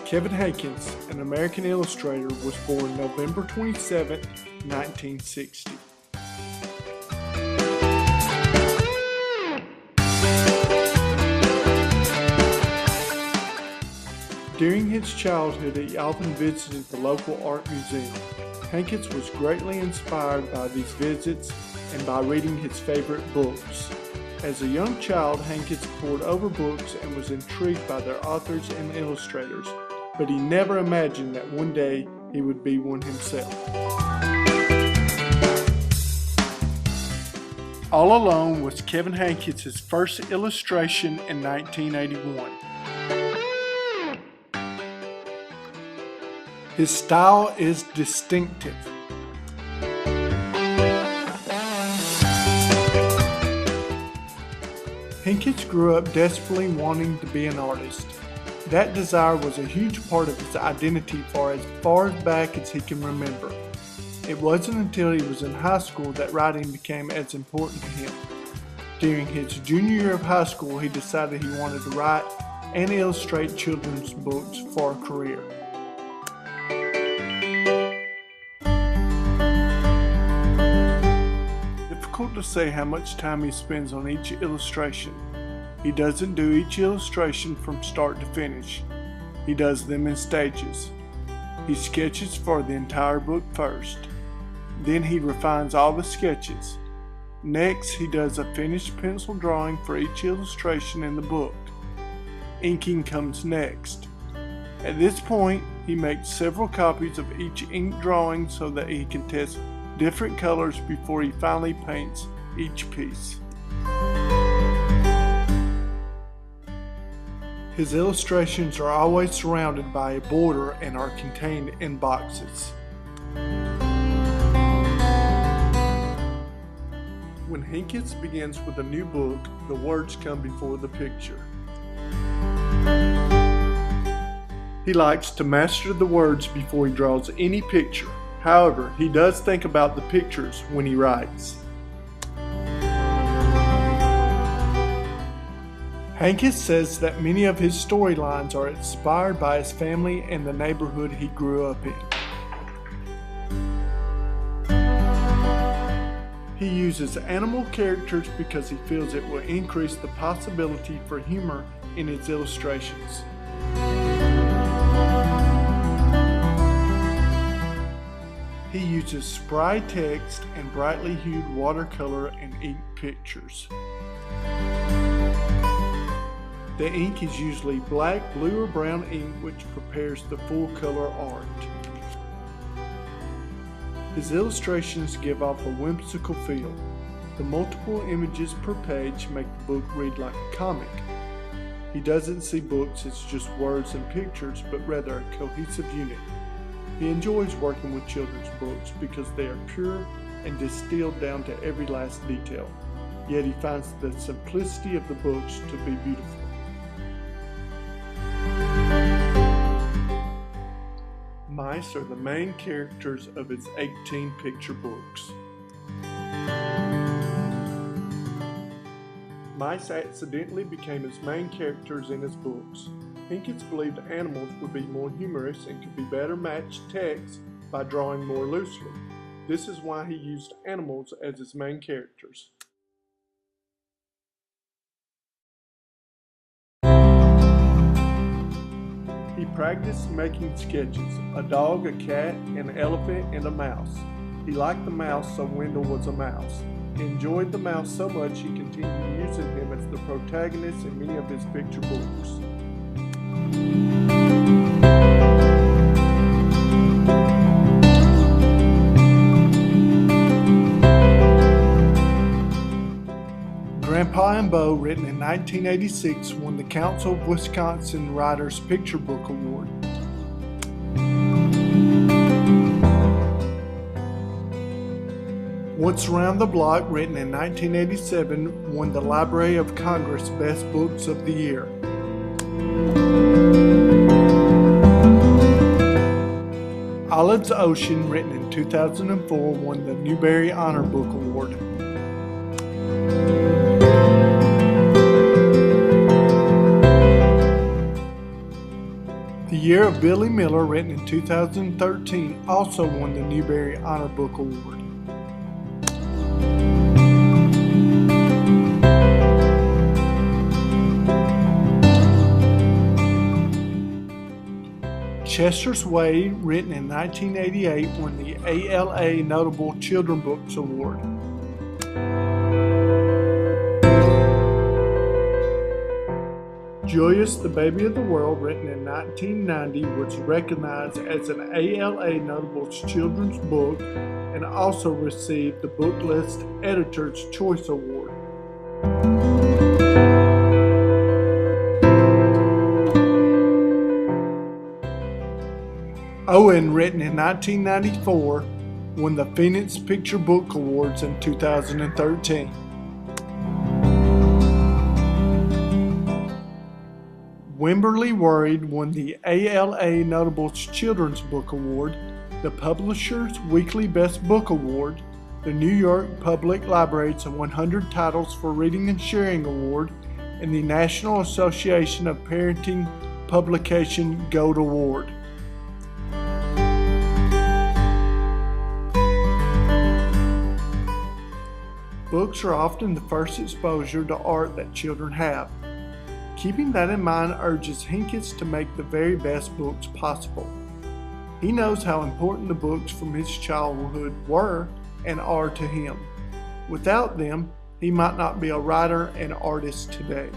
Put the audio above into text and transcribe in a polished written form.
Kevin Henkes, an American illustrator, was born November 27, 1960. During his childhood, he often visited the local art museum. Henkes was greatly inspired by these visits and by reading his favorite books. As a young child, Henkes pored over books and was intrigued by their authors and illustrators, but he never imagined that one day he would be one himself. All Alone was Kevin Henkes' first illustration in 1981. His style is distinctive. Henkes grew up desperately wanting to be an artist. That desire was a huge part of his identity for as far back as he can remember. It wasn't until he was in high school that writing became as important to him. During his junior year of high school, he decided he wanted to write and illustrate children's books for a career. Difficult to say how much time he spends on each illustration. He doesn't do each illustration from start to finish. He does them in stages. He sketches for the entire book first. Then he refines all the sketches. Next, he does a finished pencil drawing for each illustration in the book. Inking comes next. At this point, he makes several copies of each ink drawing so that he can test different colors before he finally paints each piece. His illustrations are always surrounded by a border and are contained in boxes. When Henkes begins with a new book, the words come before the picture. He likes to master the words before he draws any picture. However, he does think about the pictures when he writes. Henkes says that many of his storylines are inspired by his family and the neighborhood he grew up in. He uses animal characters because he feels it will increase the possibility for humor in his illustrations. He uses spry text and brightly hued watercolor and ink pictures. The ink is usually black, blue, or brown ink, which prepares the full color art. His illustrations give off a whimsical feel. The multiple images per page make the book read like a comic. He doesn't see books as just words and pictures, but rather a cohesive unit. He enjoys working with children's books because they are pure and distilled down to every last detail. Yet he finds the simplicity of the books to be beautiful. Mice are the main characters of his 18 picture books. Mice accidentally became his main characters in his books. Henkes believed animals would be more humorous and could be better matched text by drawing more loosely. This is why he used animals as his main characters. He practiced making sketches: a dog, a cat, an elephant, and a mouse. He liked the mouse, so Wendell was a mouse. He enjoyed the mouse so much he continued using him as the protagonist in many of his picture books. Grandpa and Bo, written in 1986, won the Council of Wisconsin Writers Picture Book Award. What's Around the Block, written in 1987, won the Library of Congress Best Books of the Year. Olive's Ocean, written in 2004, won the Newbery Honor Book Award. The Year of Billy Miller, written in 2013, also won the Newbery Honor Book Award. Chester's Way, written in 1988, won the ALA Notable Children's Books Award. Julius, the Baby of the World, written in 1990, was recognized as an ALA Notable Children's Book and also received the Booklist Editor's Choice Award. Owen, written in 1994, won the Phoenix Picture Book Awards in 2013. Wimberly Worried won the ALA Notable Children's Book Award, the Publisher's Weekly Best Book Award, the New York Public Library's 100 Titles for Reading and Sharing Award, and the National Association of Parenting Publication Gold Award. Books are often the first exposure to art that children have. Keeping that in mind urges Henkes to make the very best books possible. He knows how important the books from his childhood were and are to him. Without them, he might not be a writer and artist today.